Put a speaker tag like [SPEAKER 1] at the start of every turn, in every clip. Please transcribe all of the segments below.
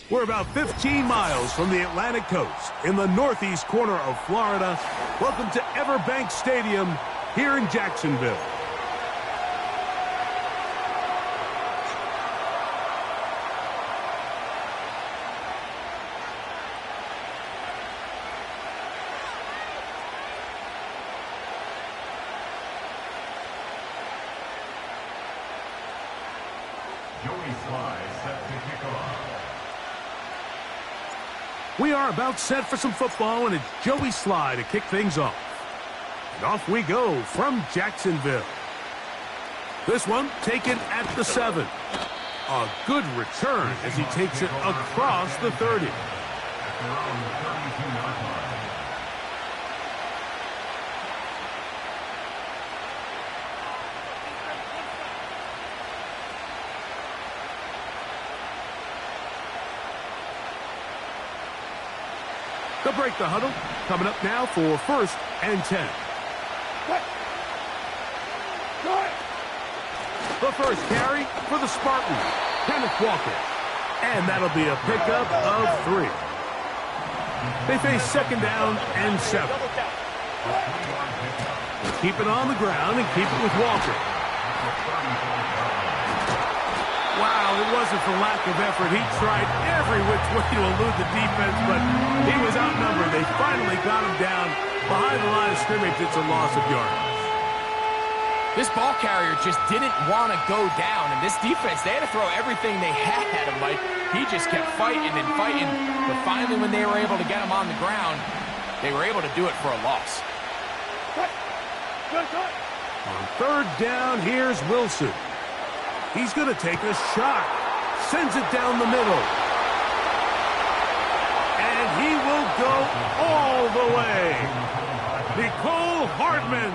[SPEAKER 1] We're about 15 miles from the Atlantic coast in the northeast corner of Florida. Welcome to Everbank Stadium here in Jacksonville. We are about set for some football, and it's Joey Sly to kick things off. And off we go from Jacksonville. This one taken at the 7. A good return as he takes it across the 30. They'll break the huddle. Coming up now for 1st and 10. The first carry for the Spartans, Kenneth Walker. And that'll be a pickup of 3. They face 2nd down and 7. Keep it on the ground and keep it with Walker. Wow, it wasn't for lack of effort. He tried every which way to elude the defense, but he was outnumbered. They finally got him down behind the line of scrimmage. It's a loss of yards.
[SPEAKER 2] This ball carrier just didn't want to go down, and this defense, they had to throw everything they had at him, Mike. He just kept fighting and fighting, but finally when they were able to get him on the ground, they were able to do it for a loss.
[SPEAKER 1] On 3rd down, here's Wilson. He's going to take a shot. Sends it down the middle. And he will go all the way. Nicole Hardman.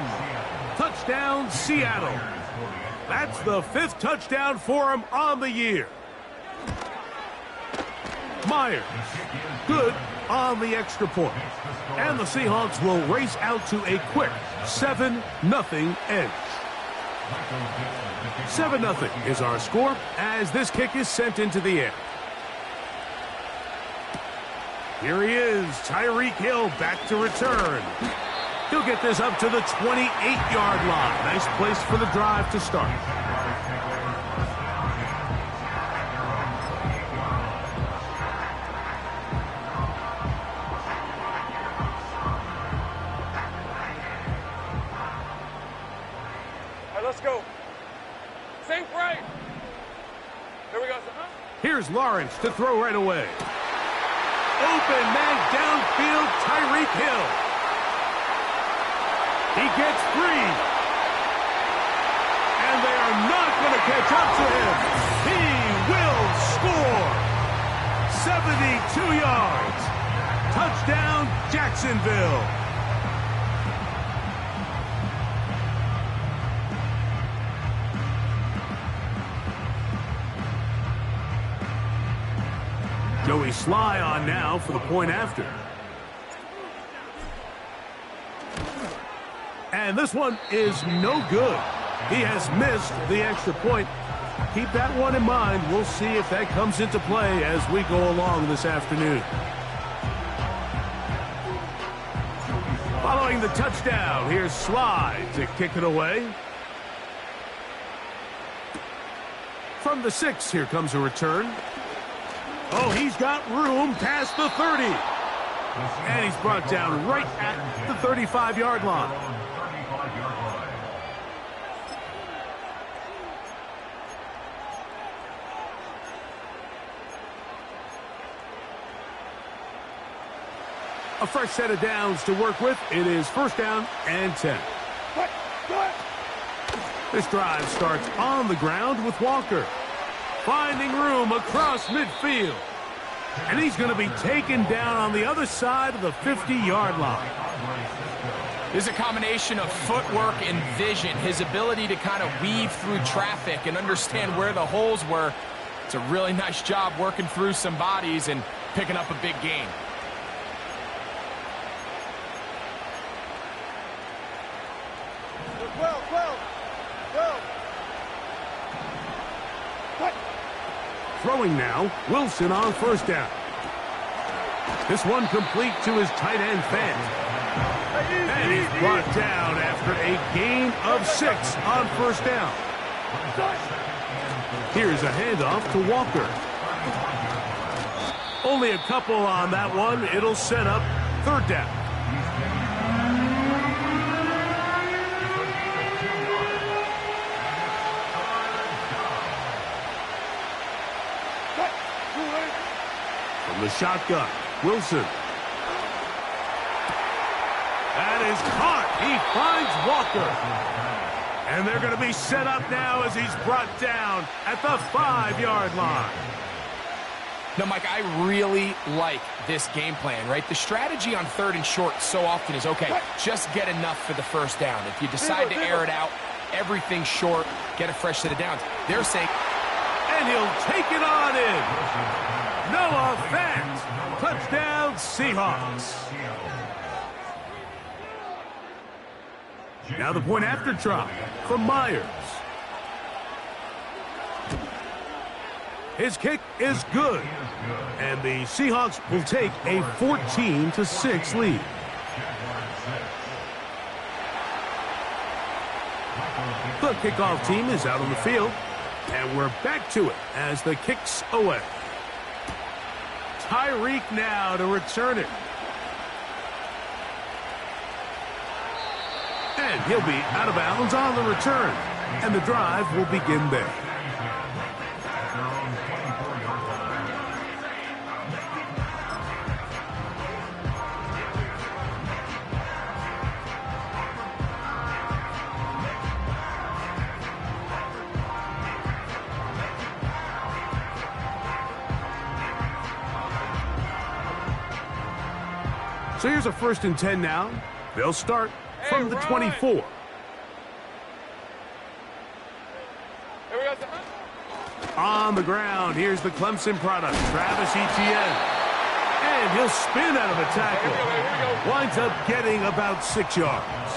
[SPEAKER 1] Touchdown, Seattle. That's the 5th touchdown for him on the year. Myers. Good on the extra point. And the Seahawks will race out to a quick 7-0 edge. 7-0 is our score as this kick is sent into the air. Here he is, Tyreek Hill back to return. He'll get this up to the 28-yard line. Nice place for the drive to start.
[SPEAKER 3] All right, let's go. Sink right. Here we go.
[SPEAKER 1] Here's Lawrence to throw right away. Open man downfield, Tyreek Hill. He gets 3. And they are not going to catch up to him. He will score. 72 yards. Touchdown, Jacksonville. Joey Sly on now for the point after. And this one is no good. He has missed the extra point. Keep that one in mind. We'll see if that comes into play as we go along this afternoon. Following the touchdown, here's Sly to kick it away. From the 6, here comes a return. Oh, he's got room past the 30. And he's brought down right at the 35-yard line. A fresh set of downs to work with. It is 1st down and 10. This drive starts on the ground with Walker. Finding room across midfield. And he's going to be taken down on the other side of the 50-yard line.
[SPEAKER 2] There's a combination of footwork and vision, his ability to kind of weave through traffic and understand where the holes were. It's a really nice job working through some bodies and picking up a big gain.
[SPEAKER 1] Throwing now, Wilson on first down. This one complete to his tight end, Fant. And he's brought down after a gain of 6 on first down. Here's a handoff to Walker. Only a couple on that one. It'll set up third down. From the shotgun, Wilson. That is caught. He finds Walker. And they're going to be set up now as he's brought down at the 5-yard line.
[SPEAKER 2] Now, Mike, I really like this game plan, right? The strategy on 3rd and short so often is, okay, just get enough for the first down. If you decide to air it out, everything short, get a fresh set of downs. They're saying...
[SPEAKER 1] And he'll take it on in. Noah Fant. Touchdown, Seahawks. Now the point after try from Myers. His kick is good. And the Seahawks will take a 14-6 lead. The kickoff team is out on the field. And we're back to it as the kick's away. Tyreek now to return it. And he'll be out of bounds on the return. And the drive will begin there. So here's a 1st and 10 now. They'll start from the 24.
[SPEAKER 3] Here we go.
[SPEAKER 1] On the ground, here's the Clemson product, Travis Etienne. And he'll spin out of a tackle. Winds up getting about 6 yards.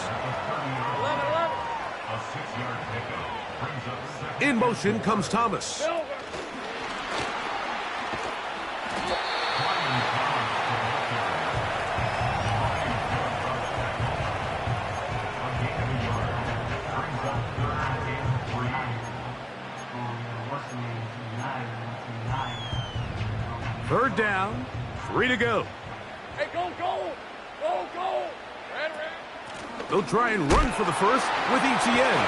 [SPEAKER 3] 11.
[SPEAKER 1] In motion comes Thomas. Third down, 3 to go.
[SPEAKER 3] Hey, go! Red.
[SPEAKER 1] They'll try and run for the first with Etienne.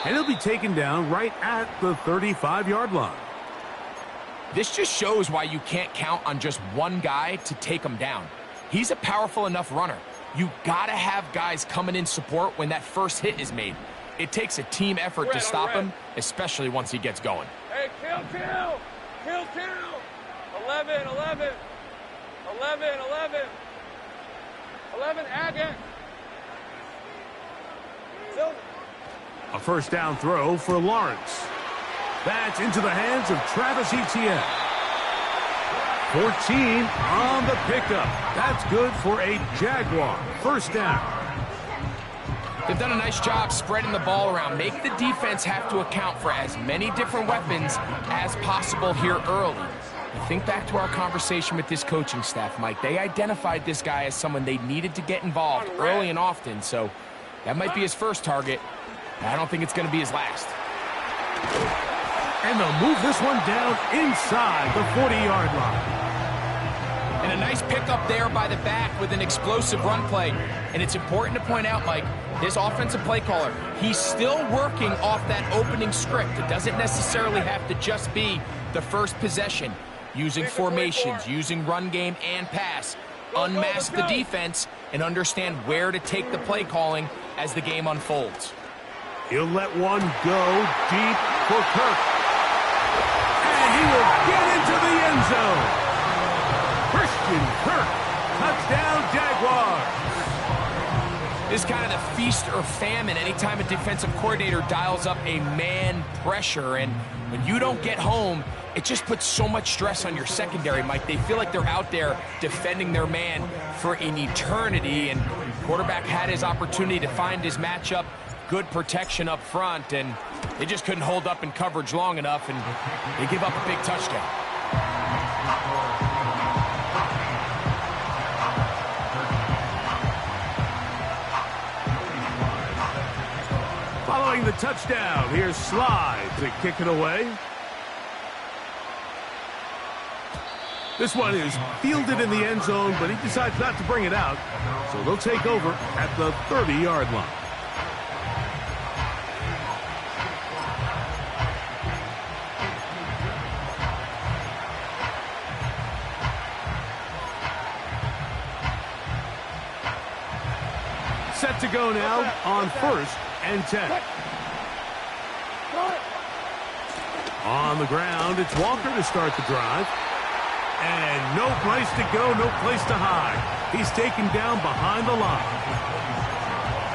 [SPEAKER 1] And he'll be taken down right at the 35-yard line.
[SPEAKER 2] This just shows why you can't count on just one guy to take him down. He's a powerful enough runner. You gotta have guys coming in support when that first hit is made. It takes a team effort to stop him, especially once he gets going.
[SPEAKER 3] Hey, kill! 11, Agate.
[SPEAKER 1] A first down throw for Lawrence. That's into the hands of Travis Etienne. 14 on the pickup. That's good for a Jaguar. First down.
[SPEAKER 2] They've done a nice job spreading the ball around. Make the defense have to account for as many different weapons as possible here early. Think back to our conversation with this coaching staff, Mike. They identified this guy as someone they needed to get involved early and often, so that might be his first target. I don't think it's going to be his last.
[SPEAKER 1] And they'll move this one down inside the 40-yard line.
[SPEAKER 2] And a nice pickup there by the back with an explosive run play. And it's important to point out, Mike, this offensive play caller, he's still working off that opening script. It doesn't necessarily have to just be the first possession. Using formations, using run game and pass. Unmask the defense and understand where to take the play calling as the game unfolds.
[SPEAKER 1] He'll let one go deep for Kirk. And he will get into the end zone. Christian Kirk, touchdown Jaguars.
[SPEAKER 2] This is kind of the feast or famine anytime a defensive coordinator dials up a man pressure. And when you don't get home, it just puts so much stress on your secondary, Mike. They feel like they're out there defending their man for an eternity. And quarterback had his opportunity to find his matchup, good protection up front, and they just couldn't hold up in coverage long enough, and they give up a big touchdown.
[SPEAKER 1] Following the touchdown, here's Slide to kick it away. This one is fielded in the end zone, but he decides not to bring it out, so they'll take over at the 30-yard line. Set to go now on 1st and 10. On the ground, it's Walker to start the drive. And no place to go, no place to hide. He's taken down behind the line.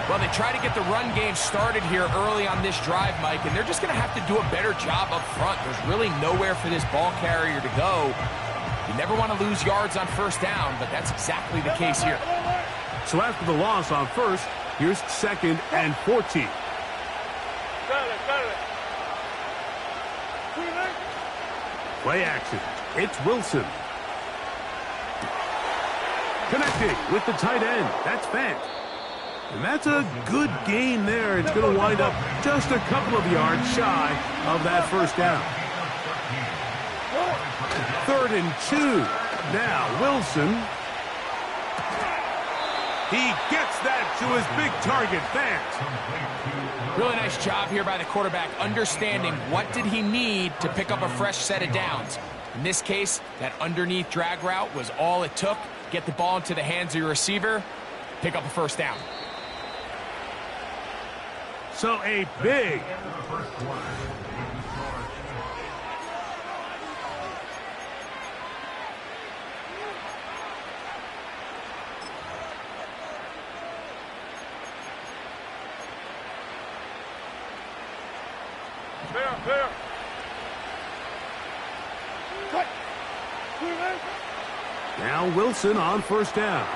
[SPEAKER 2] Well, they try to get the run game started here early on this drive, Mike, and they're just going to have to do a better job up front. There's really nowhere for this ball carrier to go. You never want to lose yards on 1st down, but that's exactly the case here.
[SPEAKER 1] So after the loss on 1st, here's 2nd and 14. Play action. It's Wilson. Connecting with the tight end. That's Fant. And that's a good gain there. It's going to wind up just a couple of yards shy of that 1st down. 3rd and 2. Now Wilson. He gets that to his big target, Fant.
[SPEAKER 2] Really nice job here by the quarterback, understanding what did he need to pick up a fresh set of downs. In this case, that underneath drag route was all it took. Get the ball into the hands of your receiver, pick up a 1st down.
[SPEAKER 1] So a big
[SPEAKER 3] Clear.
[SPEAKER 1] Now Wilson on 1st down.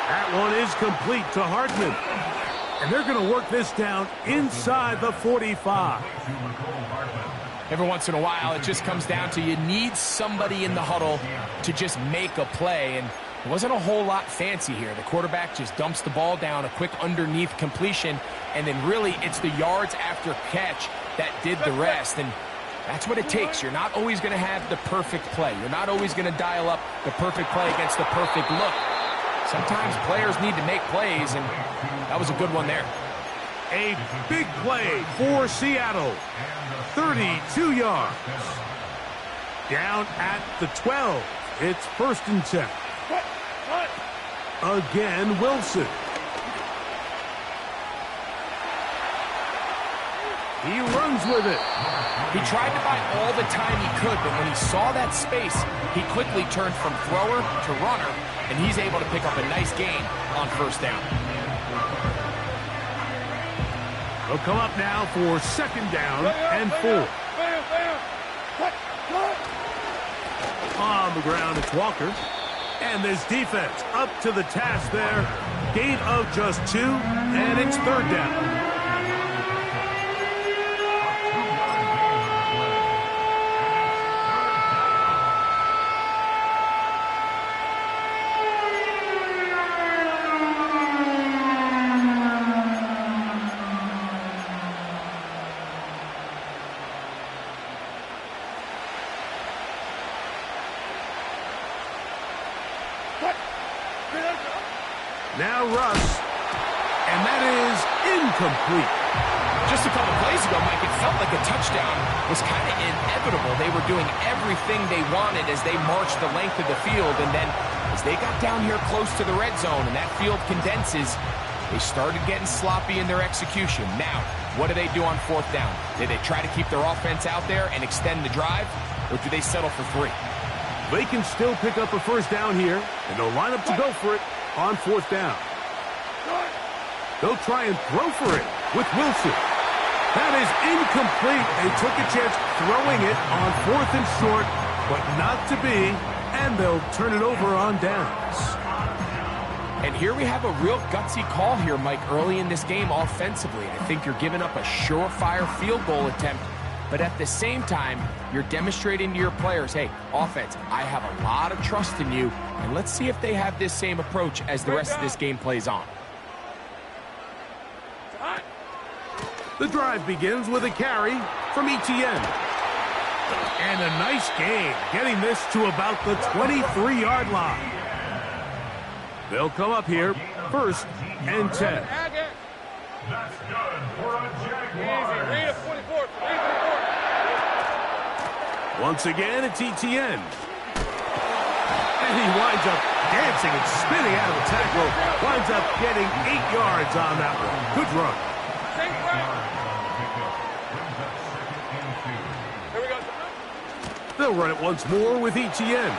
[SPEAKER 1] That one is complete to Hartman. And they're going to work this down inside the 45.
[SPEAKER 2] Every once in a while, it just comes down to you need somebody in the huddle to just make a play. And it wasn't a whole lot fancy here. The quarterback just dumps the ball down, a quick underneath completion, and then really it's the yards after catch that did the rest. And that's what it takes. You're not always going to have the perfect play. You're not always going to dial up the perfect play against the perfect look. Sometimes players need to make plays, and that was a good one there.
[SPEAKER 1] A big play for Seattle. 32 yards. Down at the 12. It's 1st and 10. Again, Wilson. He runs with it.
[SPEAKER 2] He tried to buy all the time he could, but when he saw that space, he quickly turned from thrower to runner, and he's able to pick up a nice gain on 1st down.
[SPEAKER 1] They'll come up now for 2nd down and 4. On the ground, it's Walker. And this defense up to the task there. Gain of just 2, and it's 3rd down. Now Russ, and that is incomplete.
[SPEAKER 2] Just a couple plays ago, Mike, it felt like a touchdown was kind of inevitable. They were doing everything they wanted as they marched the length of the field, and then as they got down here close to the red zone and that field condenses, they started getting sloppy in their execution. Now, what do they do on 4th down? Do they try to keep their offense out there and extend the drive, or do they settle for 3?
[SPEAKER 1] They can still pick up a 1st down here, and they'll line up to go for it on 4th down. They'll try and throw for it with Wilson. That is incomplete. They took a chance throwing it on 4th and short, but not to be, and they'll turn it over on downs.
[SPEAKER 2] And here we have a real gutsy call here, Mike, early in this game offensively. I think you're giving up a surefire field goal attempt, but at the same time, you're demonstrating to your players, hey, offense, I have a lot of trust in you, and let's see if they have this same approach as the rest of this game plays on.
[SPEAKER 1] The drive begins with a carry from Etienne. And a nice gain, getting this to about the 23-yard line. They'll come up here, 1st and 10.
[SPEAKER 4] That's good for a Jaguar.
[SPEAKER 3] Easy, read it 44.
[SPEAKER 1] Once again, it's Etienne. And he winds up dancing and spinning out of the tackle. Winds up getting 8 yards on that one. Good run.
[SPEAKER 3] Here we go.
[SPEAKER 1] They'll run it once more with Etienne.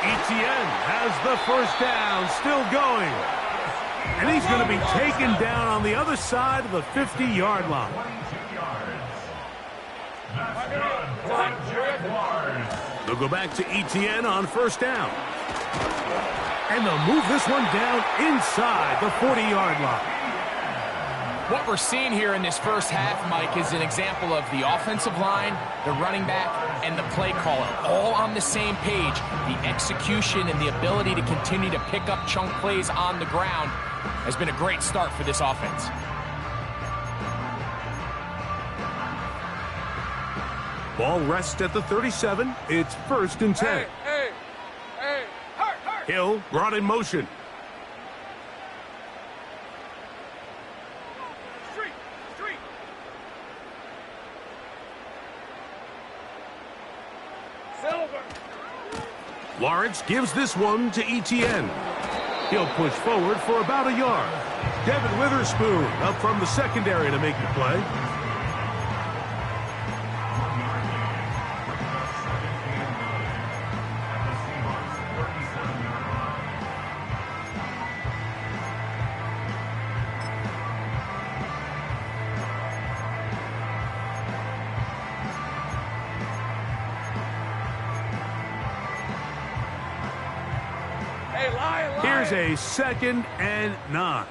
[SPEAKER 1] Etienne has the 1st down, still going. And he's going to be taken down on the other side of the 50-yard line. They'll go back to Etienne on 1st down. And they'll move this one down inside the 40-yard line.
[SPEAKER 2] What we're seeing here in this first half, Mike, is an example of the offensive line, the running back, and the play caller all on the same page. The execution and the ability to continue to pick up chunk plays on the ground has been a great start for this offense.
[SPEAKER 1] Ball rests at the 37. It's 1st and 10.
[SPEAKER 3] Hey.
[SPEAKER 1] Hill brought in motion.
[SPEAKER 3] Street. Silver.
[SPEAKER 1] Lawrence gives this one to Etienne. He'll push forward for about a yard. Devin Witherspoon up from the secondary to make the play. Here's a 2nd and 9.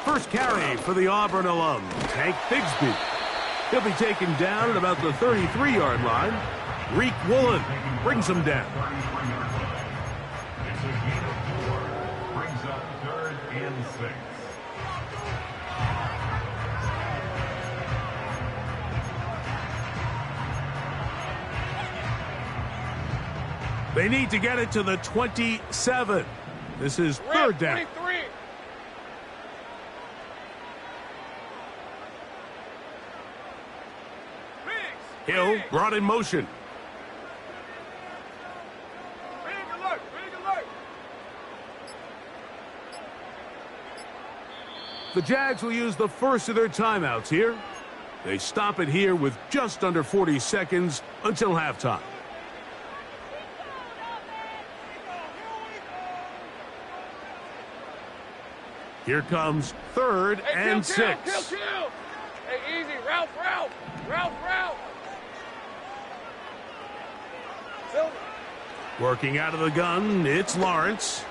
[SPEAKER 1] First carry for the Auburn alum, Tank Bigsby. He'll be taken down at about the 33-yard line. Reek Woolen brings him down.
[SPEAKER 4] It's a gain of 4. Brings up 3rd and 6.
[SPEAKER 1] They need to get it to the 27. This is 3rd down.
[SPEAKER 3] 23.
[SPEAKER 1] Hill brought in motion.
[SPEAKER 3] Big alert.
[SPEAKER 1] The Jags will use the first of their timeouts here. They stop it here with just under 40 seconds until halftime. Here comes 3rd and 6.
[SPEAKER 3] Kill. Hey, easy. Route. Silver.
[SPEAKER 1] Working out of the gun, it's Lawrence.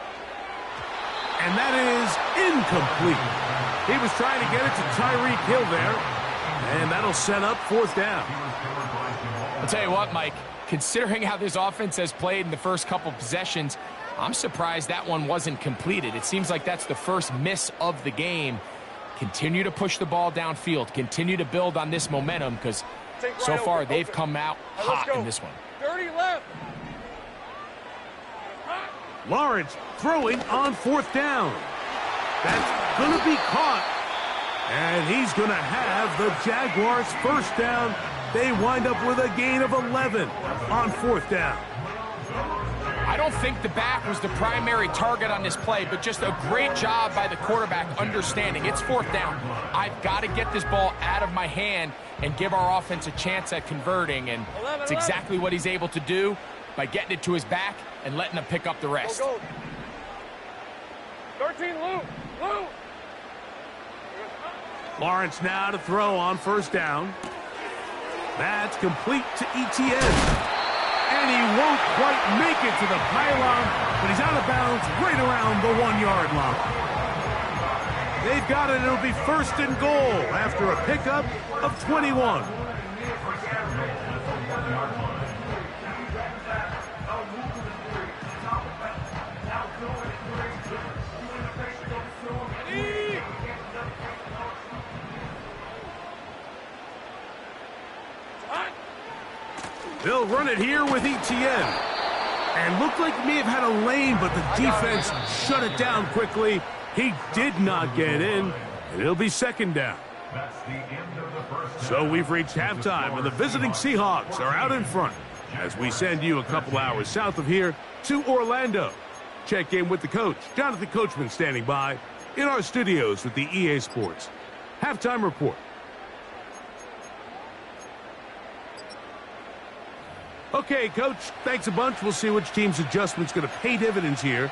[SPEAKER 1] And that is incomplete. He was trying to get it to Tyreek Hill there. And that'll set up 4th down.
[SPEAKER 2] I'll tell you what, Mike, considering how this offense has played in the first couple possessions, I'm surprised that one wasn't completed. It seems like that's the first miss of the game. Continue to push the ball downfield. Continue to build on this momentum because so far they've come out hot in this one.
[SPEAKER 3] 30 left.
[SPEAKER 1] Lawrence throwing on 4th down. That's going to be caught. And he's going to have the Jaguars' 1st down. They wind up with a gain of 11 on 4th down.
[SPEAKER 2] I don't think the back was the primary target on this play, but just a great job by the quarterback understanding it's 4th down. I've got to get this ball out of my hand and give our offense a chance at converting, and it's exactly what he's able to do by getting it to his back and letting him pick up the rest.
[SPEAKER 3] Go. 13, Lou.
[SPEAKER 1] Lawrence now to throw on 1st down. That's complete to Etienne. And he won't quite make it to the pylon, but he's out of bounds right around the 1-yard line. They've got it. It'll be 1st and goal after a pickup of 21. They'll run it here with Etienne. And looked like he may have had a lane, but the defense shut it down quickly. He did not get in, and it'll be 2nd down. So we've reached halftime, and the visiting Seahawks are out in front as we send you a couple hours south of here to Orlando. Check in with the coach, Jonathan Coachman, standing by in our studios with the EA Sports Halftime Report. Okay, Coach, thanks a bunch. We'll see which team's adjustment's going to pay dividends here.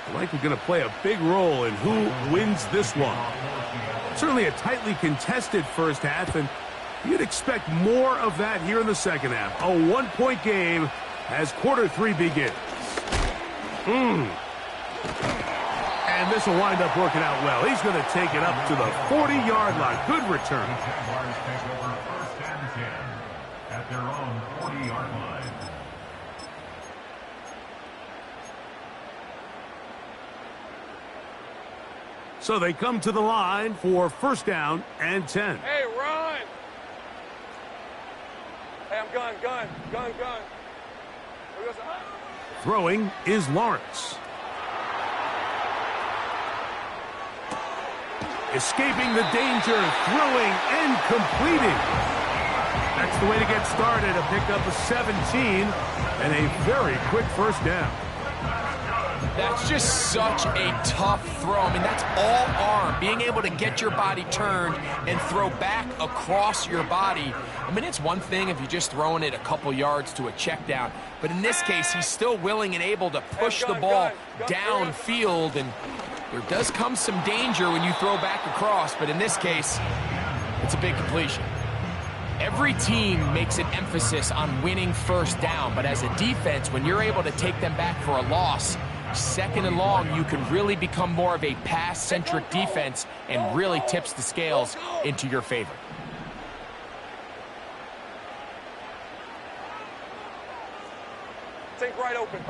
[SPEAKER 1] I like we're going to play a big role in who wins this one. Certainly a tightly contested first half, and you'd expect more of that here in the second half. A 1-point game as quarter 3 begins. And this will wind up working out well. He's going to take it up to the 40-yard line. Good return.
[SPEAKER 4] At their own 40-yard line.
[SPEAKER 1] So they come to the line for 1st down and 10.
[SPEAKER 3] Hey, run! Hey, I'm gun.
[SPEAKER 1] Throwing is Lawrence. Escaping the danger, throwing and completing. That's the way to get started. A pickup of 17 and a very quick 1st down.
[SPEAKER 2] That's just such a tough throw. I mean, that's all arm. Being able to get your body turned and throw back across your body. I mean, it's one thing if you're just throwing it a couple yards to a check down. But in this case, he's still willing and able to push the ball downfield. And there does come some danger when you throw back across. But in this case, it's a big completion. Every team makes an emphasis on winning 1st down. But as a defense, when you're able to take them back for a loss, 2nd and long, you can really become more of a pass-centric defense and really tips the scales into your favor.
[SPEAKER 3] Think right, open.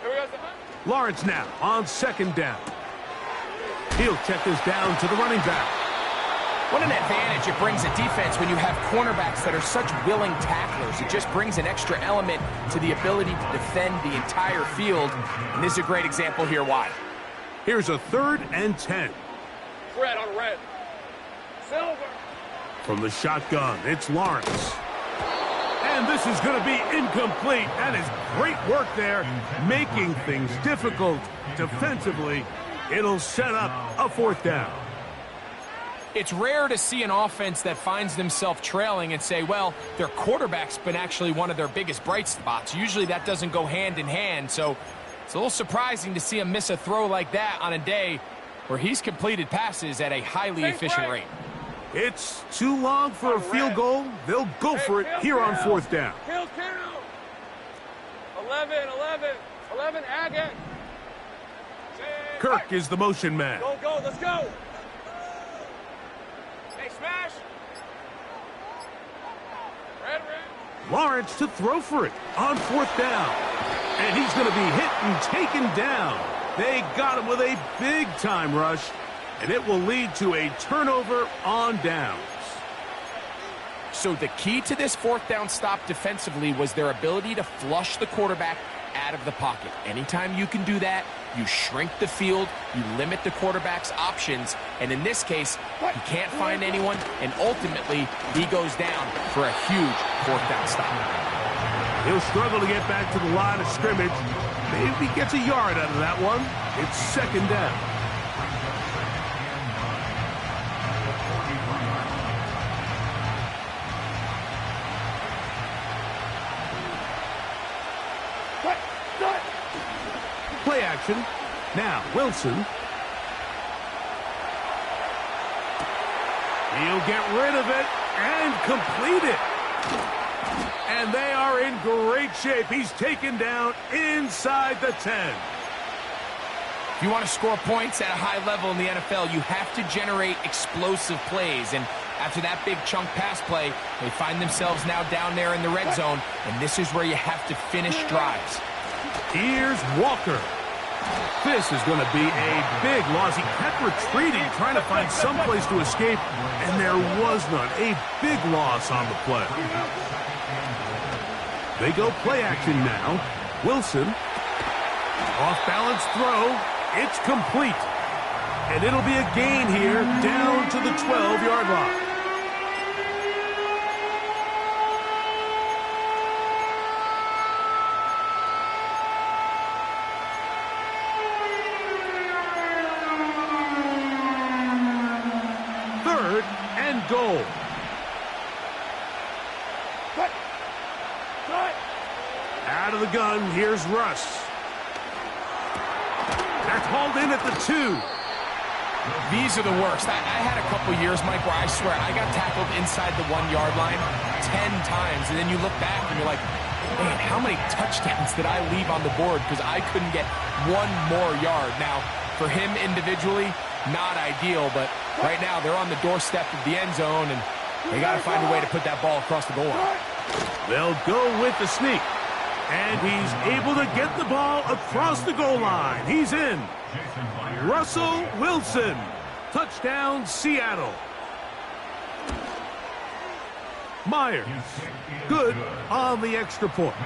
[SPEAKER 3] Here we go.
[SPEAKER 1] Lawrence now on 2nd down. He'll check this down to the running back.
[SPEAKER 2] What an advantage it brings a defense when you have cornerbacks that are such willing tacklers. It just brings an extra element to the ability to defend the entire field. And this is a great example here why.
[SPEAKER 1] Here's a 3rd and 10.
[SPEAKER 3] Red on red. Silver.
[SPEAKER 1] From the shotgun, it's Lawrence. And this is going to be incomplete. That is great work there, making things difficult defensively. It'll set up a 4th down.
[SPEAKER 2] It's rare to see an offense that finds themselves trailing and say, well, their quarterback's been actually one of their biggest bright spots. Usually that doesn't go hand in hand, so it's a little surprising to see him miss a throw like that on a day where he's completed passes at a highly efficient rate.
[SPEAKER 1] It's too long for a field goal. They'll go for it here on 4th down.
[SPEAKER 3] Kill. 11, Agate.
[SPEAKER 1] Kirk is the motion man.
[SPEAKER 3] Go, let's go. Smash! Red.
[SPEAKER 1] Lawrence to throw for it on 4th down. And he's going to be hit and taken down. They got him with a big-time rush, and it will lead to a turnover on downs.
[SPEAKER 2] So the key to this 4th down stop defensively was their ability to flush the quarterback out of the pocket. Anytime you can do that, you shrink the field, you limit the quarterback's options, and in this case, he can't find anyone, and ultimately, he goes down for a huge 4th down stop.
[SPEAKER 1] He'll struggle to get back to the line of scrimmage. Maybe gets a yard out of that one. It's 2nd down. Play action. Now, Wilson. He'll get rid of it and complete it. And they are in great shape. He's taken down inside the 10.
[SPEAKER 2] If you want to score points at a high level in the NFL, you have to generate explosive plays. And after that big chunk pass play, they find themselves now down there in the red zone. And this is where you have to finish drives.
[SPEAKER 1] Here's Walker. This is going to be a big loss. He kept retreating, trying to find some place to escape, and there was none. A big loss on the play. They go play action now. Wilson. Off-balance throw. It's complete. And it'll be a gain here down to the 12-yard line. Third and goal. Out of the gun, here's Russ. That's hauled in at the 2.
[SPEAKER 2] These are the worst. I had a couple years, Mike, where I swear I got tackled inside the 1-yard line 10 times, and then you look back and you're like, man, how many touchdowns did I leave on the board because I couldn't get one more yard? Now, for him individually, not ideal, but right now they're on the doorstep of the end zone, and they got to find a way to put that ball across the goal line.
[SPEAKER 1] They'll go with the sneak. And he's able to get the ball across the goal line. He's in. Russell Wilson. Touchdown, Seattle. Myers. Good on the extra point.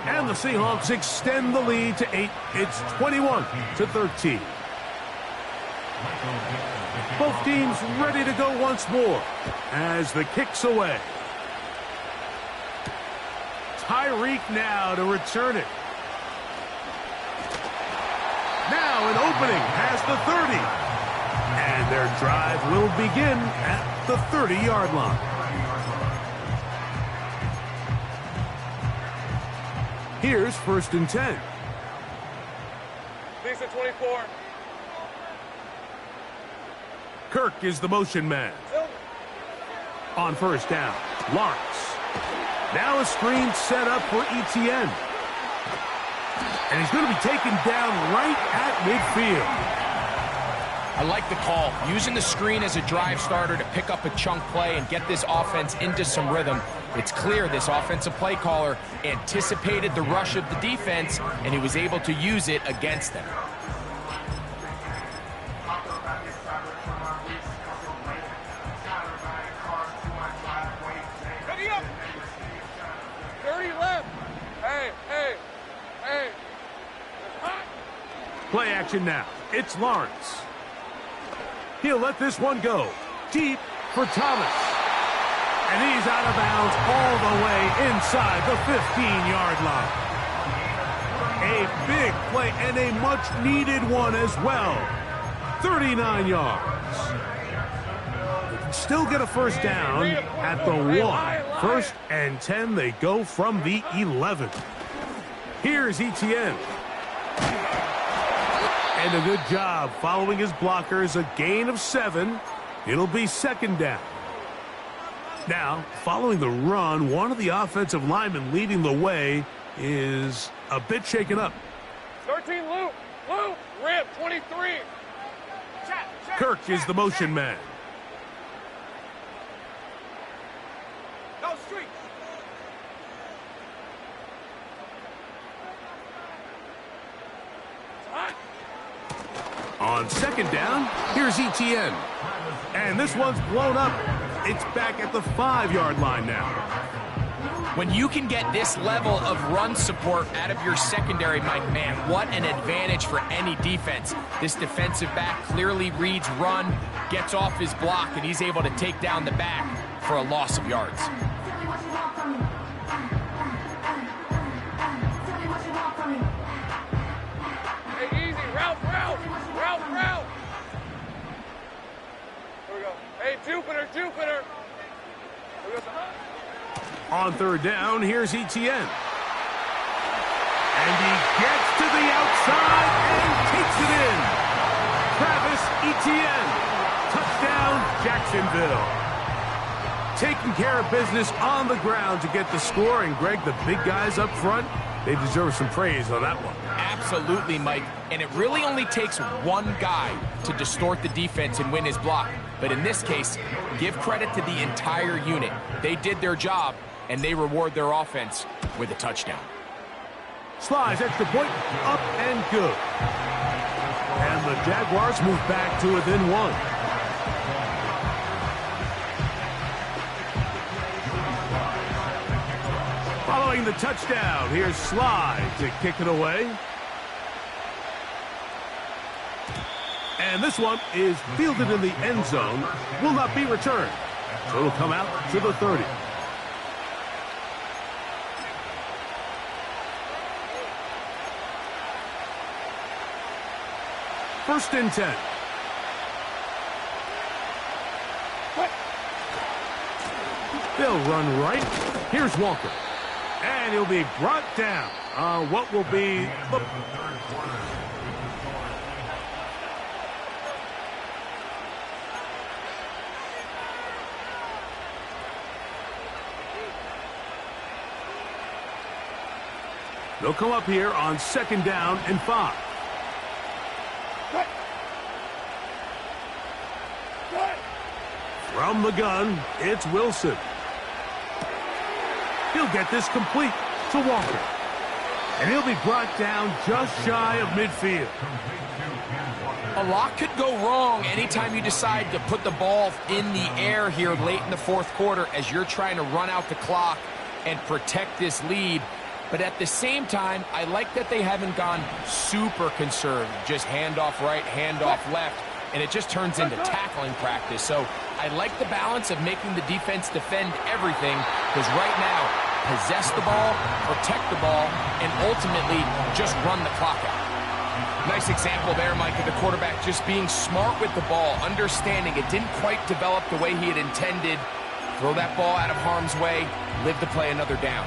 [SPEAKER 1] And the Seahawks extend the lead to 8. It's 21-13. Both teams ready to go once more as the kick's away. Tyreek now to return it. Now an opening past the 30. And their drive will begin at the 30-yard line. Here's 1st and 10.
[SPEAKER 3] Lisa 24.
[SPEAKER 1] Kirk is the motion man. On 1st down, Lawrence. Now a screen set up for Etienne. And he's going to be taken down right at midfield.
[SPEAKER 2] I like the call. Using the screen as a drive starter to pick up a chunk play and get this offense into some rhythm. It's clear this offensive play caller anticipated the rush of the defense, and he was able to use it against them.
[SPEAKER 3] Ready up. 30 left. Hey.
[SPEAKER 1] Play action now. It's Lawrence. He'll let this one go. Deep for Thomas. And he's out of bounds all the way inside the 15-yard line. A big play and a much-needed one as well. 39 yards. They can still get a 1st down at the 1. 1st and 10, they go from the 11. Here's Etienne. And a good job following his blockers, a gain of 7. It'll be 2nd down. Now, following the run, one of the offensive linemen leading the way is a bit shaken up.
[SPEAKER 3] 13 loop, rip, 23.
[SPEAKER 1] Kirk is the motion man.
[SPEAKER 3] No street.
[SPEAKER 1] On 2nd down, here's Etienne. And this one's blown up. It's back at the 5-yard line now.
[SPEAKER 2] When you can get this level of run support out of your secondary, Mike, man, what an advantage for any defense. This defensive back clearly reads run, gets off his block, and he's able to take down the back for a loss of yards.
[SPEAKER 3] Hey, easy, route. Here we go. Hey, Jupiter. Here we go.
[SPEAKER 1] On 3rd down, here's Etienne. And he gets to the outside and takes it in. Travis Etienne. Touchdown, Jacksonville. taking care of business on the ground to get the score. And, Greg, the big guys up front, they deserve some praise on that one.
[SPEAKER 2] Absolutely, Mike. And it really only takes one guy to distort the defense and win his block. But in this case, give credit to the entire unit. They did their job, and they reward their offense with a touchdown.
[SPEAKER 1] Slides, extra point, up and good. And the Jaguars move back to within one. Following the touchdown, here's Slide to kick it away. And this one is fielded in the end zone, will not be returned. So it'll come out to the 30. First and 10. They'll run right. Here's Walker. And he'll be brought down. What will be... They'll come up here on 2nd down and 5. From the gun, it's Wilson. He'll get this complete to Walker. And he'll be brought down just shy of midfield.
[SPEAKER 2] A lot could go wrong anytime you decide to put the ball in the air here late in the 4th quarter as you're trying to run out the clock and protect this lead. But at the same time, I like that they haven't gone super conservative. Just handoff right, handoff left, and it just turns into tackling practice. So I like the balance of making the defense defend everything, because right now, possess the ball, protect the ball, and ultimately just run the clock out. Nice example there, Mike, of the quarterback just being smart with the ball, understanding it didn't quite develop the way he had intended. Throw that ball out of harm's way, live to play another down.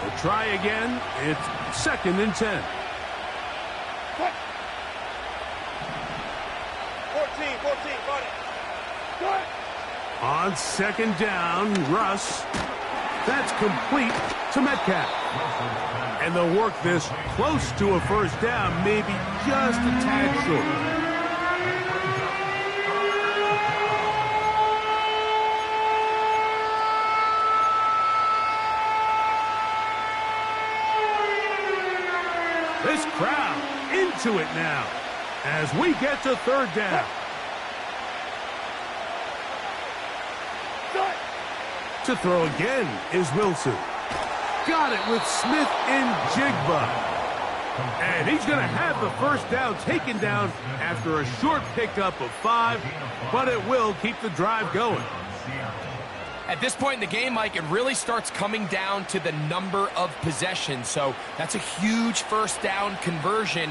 [SPEAKER 1] We'll try again. It's 2nd and 10.
[SPEAKER 3] 14, got it.
[SPEAKER 1] On 2nd down, Russ. That's complete to Metcalf. And they'll work this close to a first down, maybe just a tad short. This crowd into it now as we get to 3rd down. To throw again is Wilson. Got it with Smith and Jigba. And he's going to have the first down taken down after a short pickup of 5, but it will keep the drive going.
[SPEAKER 2] At this point in the game, Mike, it really starts coming down to the number of possessions. So that's a huge first down conversion.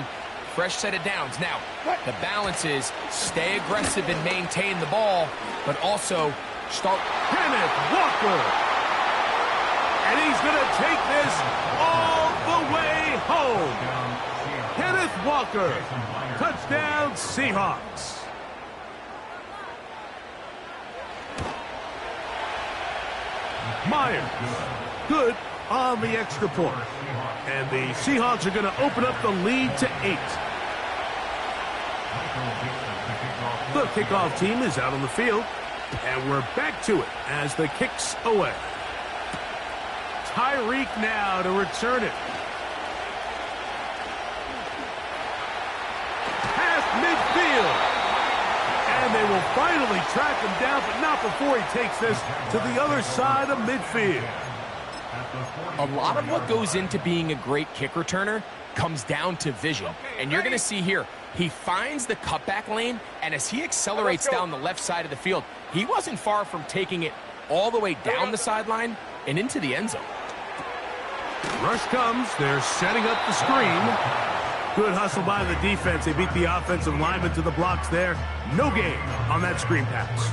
[SPEAKER 2] Fresh set of downs. Now, the balance is stay aggressive and maintain the ball, but also start.
[SPEAKER 1] Kenneth Walker. And he's going to take this all the way home. Kenneth Walker. Touchdown, Seahawks. Myers, good on the extra point. And the Seahawks are going to open up the lead to 8. The kickoff team is out on the field, and we're back to it as the kick's away. Tyreek now to return it. Past midfield. And they will finally track him down, but not before he takes this to the other side of midfield.
[SPEAKER 2] A lot of what goes into being a great kick returner comes down to vision. And you're going to see here, he finds the cutback lane, and as he accelerates down the left side of the field, he wasn't far from taking it all the way down the sideline and into the end zone.
[SPEAKER 1] Rush comes. They're setting up the screen. Good hustle by the defense. They beat the offensive lineman to the blocks there. No gain on that screen pass.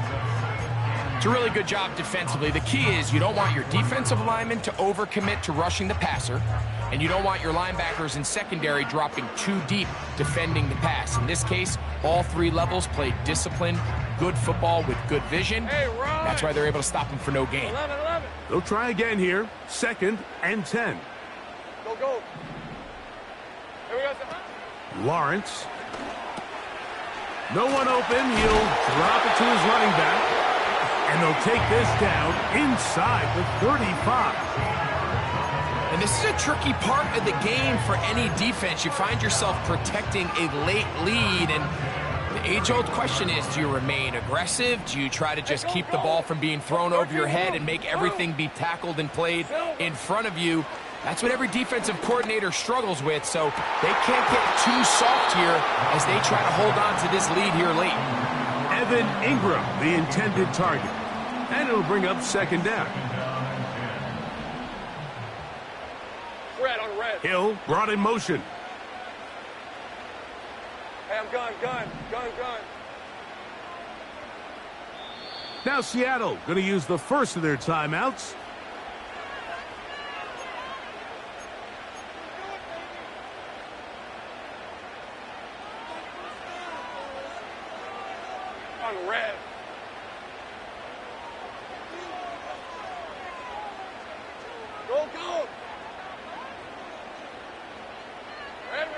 [SPEAKER 2] It's a really good job defensively. The key is you don't want your defensive linemen to overcommit to rushing the passer, and you don't want your linebackers in secondary dropping too deep defending the pass. In this case, all 3 levels played disciplined, good football with good vision.
[SPEAKER 3] Hey, Ryan.
[SPEAKER 2] That's why they're able to stop him for no gain.
[SPEAKER 3] 11.
[SPEAKER 1] They'll try again here. 2nd and 10.
[SPEAKER 3] Go. Here we go.
[SPEAKER 1] Lawrence. No one open. He'll drop it to his running back. And they'll take this down inside the 35.
[SPEAKER 2] And this is a tricky part of the game for any defense. You find yourself protecting a late lead, and the age-old question is, do you remain aggressive? Do you try to just keep the ball from being thrown over your head and make everything be tackled and played in front of you? That's what every defensive coordinator struggles with, so they can't get too soft here as they try to hold on to this lead here late.
[SPEAKER 1] Evan Ingram, the intended target. And it'll bring up 2nd down.
[SPEAKER 3] Red on red.
[SPEAKER 1] Hill brought in motion.
[SPEAKER 3] Hey, I'm gun.
[SPEAKER 1] Now Seattle going to use the first of their timeouts.
[SPEAKER 3] On red. Go. Red.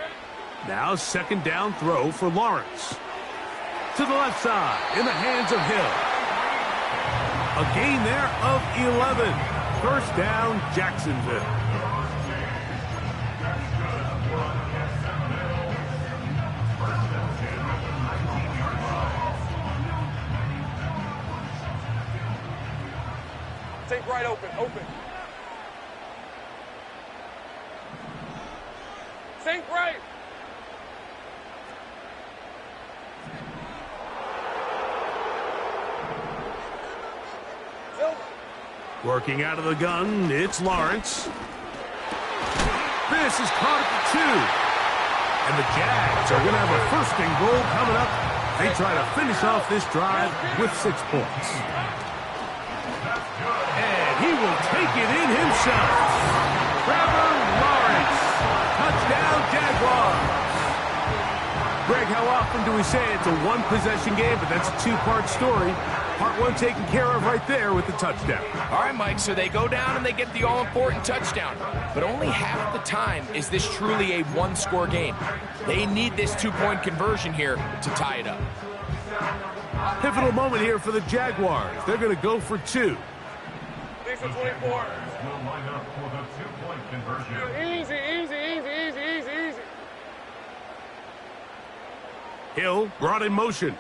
[SPEAKER 1] Now 2nd down throw for Lawrence. To the left side, in the hands of Hill. A gain there of 11. 1st down, Jacksonville.
[SPEAKER 3] Take right open. Sink right.
[SPEAKER 1] Working out of the gun, it's Lawrence. This is caught at the 2. And the Jags are going to have a 1st and goal coming up. They try to finish off this drive with 6 points. And he will take it in himself. Trevor Lawrence. Touchdown, Jaguars. Greg, how often do we say it's a one-possession game, but that's a 2-part story? Part 1 taken care of right there with the touchdown.
[SPEAKER 2] All right, Mike, so they go down and they get the all-important touchdown. But only half the time is this truly a one-score game. They need this 2-point conversion here to tie it up.
[SPEAKER 1] Pivotal moment here for the Jaguars. They're going to go for 2.
[SPEAKER 3] Lisa 24.
[SPEAKER 4] Will line up for the 2-point conversion.
[SPEAKER 3] Easy.
[SPEAKER 1] Hill brought in motion.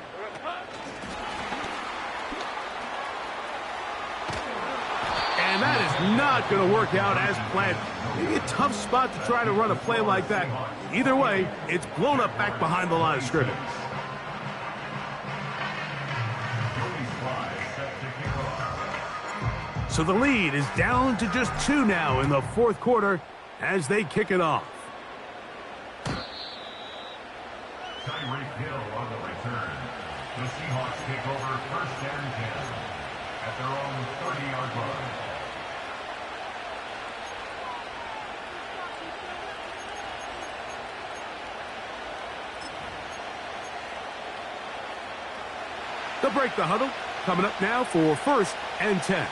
[SPEAKER 1] And that is not going to work out as planned. Maybe a tough spot to try to run a play like that. Either way, it's blown up back behind the line of scrimmage. So the lead is down to just 2 now in the 4th quarter as they kick it off.
[SPEAKER 4] Tyreek Hill on the return. The Seahawks take over 1st and 10 at their own 30-yard line.
[SPEAKER 1] They'll break the huddle. Coming up now for 1st and 10.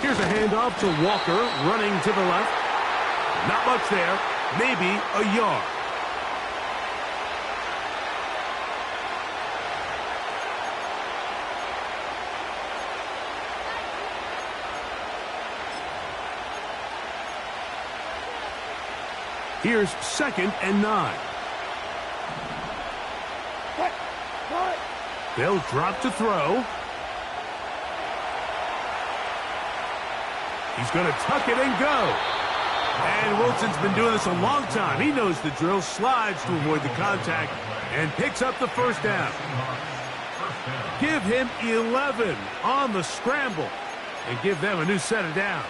[SPEAKER 1] Here's a handoff to Walker, running to the left. Not much there. Maybe a yard. Here's 2nd and 9. They'll drop to throw. He's going to tuck it and go. And Wilson's been doing this a long time. He knows the drill, slides to avoid the contact, and picks up the 1st down. Give him 11 on the scramble, and give them a new set of downs.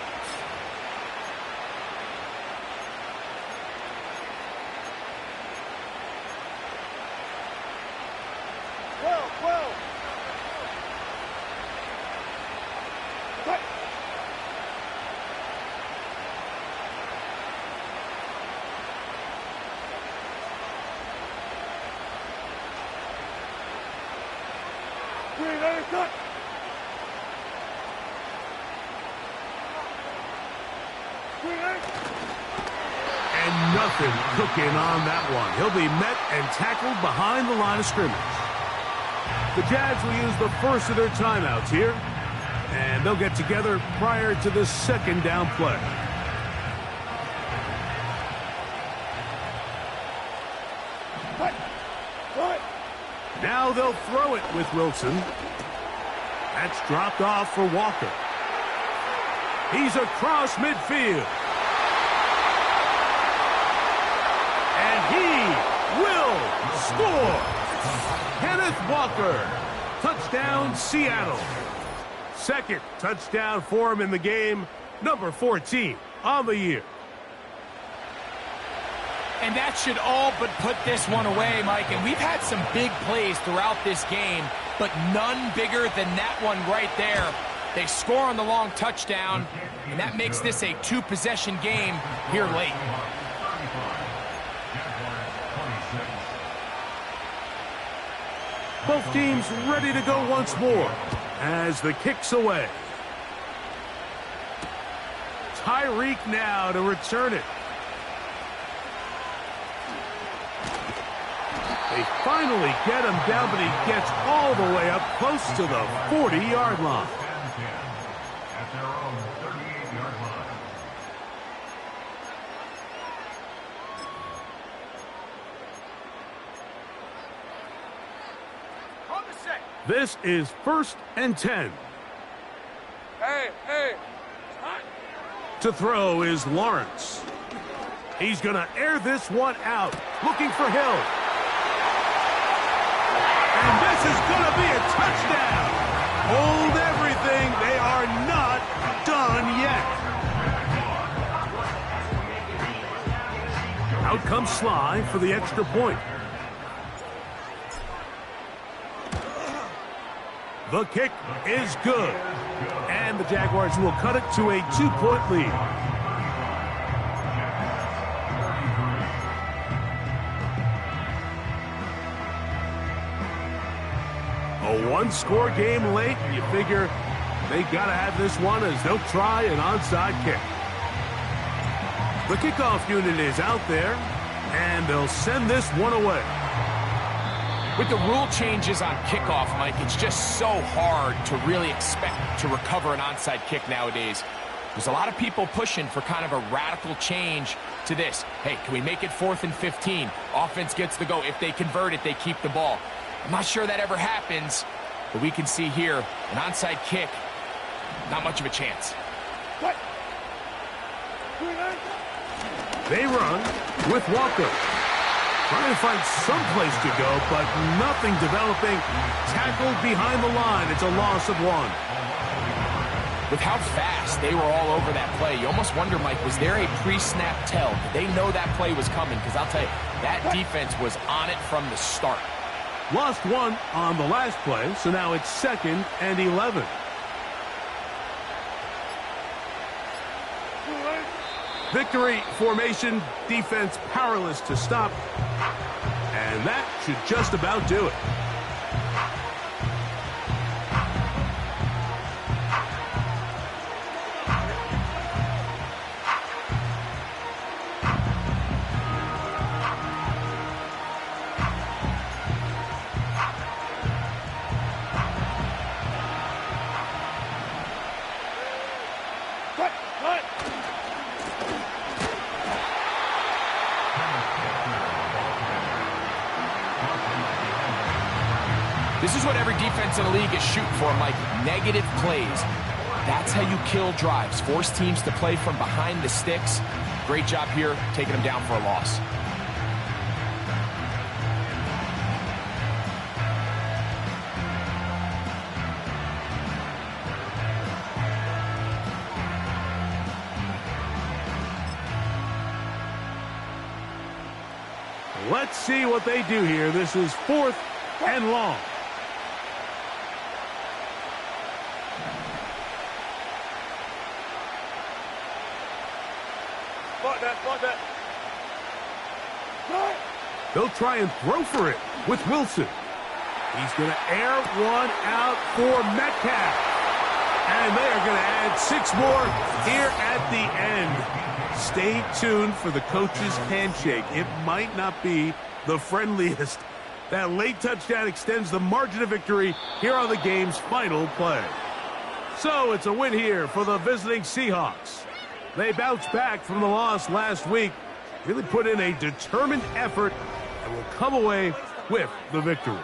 [SPEAKER 1] And nothing cooking on that one. He'll be met and tackled behind the line of scrimmage. The Jags will use the first of their timeouts here, and they'll get together prior to the second down play. Now they'll throw it with Wilson. That's dropped off for Walker. He's across midfield. And he will score. Kenneth Walker. Touchdown, Seattle. Second touchdown for him in the game. Number 14 on the year.
[SPEAKER 2] And that should all but put this one away, Mike. And we've had some big plays throughout this game, but none bigger than that one right there. They score on the long touchdown, and that makes this a two-possession game here late.
[SPEAKER 1] Both teams ready to go once more as the kick's away. Tyreek now to return it. They finally get him down, but he gets all the way up close to the 40-yard line.
[SPEAKER 4] At their own 38-yard line.
[SPEAKER 1] This is 1st and 10.
[SPEAKER 3] Hey.
[SPEAKER 1] To throw is Lawrence. He's going to air this one out, looking for Hill. And this is going to be a touchdown. Hold everything. They are not done yet. Out comes Sly for the extra point. The kick is good. And the Jaguars will cut it to a 2-point lead. A one-score game late, and you figure they got to have this one as they'll try an onside kick. The kickoff unit is out there, and they'll send this one away.
[SPEAKER 2] With the rule changes on kickoff, Mike, it's just so hard to really expect to recover an onside kick nowadays. There's a lot of people pushing for kind of a radical change to this. Hey, can we make it 4th and 15? Offense gets the go. If they convert it, they keep the ball. I'm not sure that ever happens, but we can see here an onside kick, not much of a chance.
[SPEAKER 1] They run with Walker. Trying to find some place to go, but nothing developing. Tackled behind the line. It's a loss of 1.
[SPEAKER 2] With how fast they were all over that play, you almost wonder, Mike, was there a pre-snap tell? Did they know that play was coming? Because I'll tell you, that defense was on it from the start.
[SPEAKER 1] Lost 1 on the last play, so now it's 2nd and 11. Victory formation, defense powerless to stop. And that should just about do it.
[SPEAKER 2] This is what every defense in the league is shooting for, Mike. Negative plays. That's how you kill drives. Force teams to play from behind the sticks. Great job here, taking them down for a loss.
[SPEAKER 1] Let's see what they do here. This is 4th and long. They'll try and throw for it with Wilson. He's going to air one out for Metcalf. And they are going to add 6 more here at the end. Stay tuned for the coach's handshake. It might not be the friendliest. That late touchdown extends the margin of victory here on the game's final play. So it's a win here for the visiting Seahawks. They bounced back from the loss last week, really put in a determined effort, and will come away with the victory.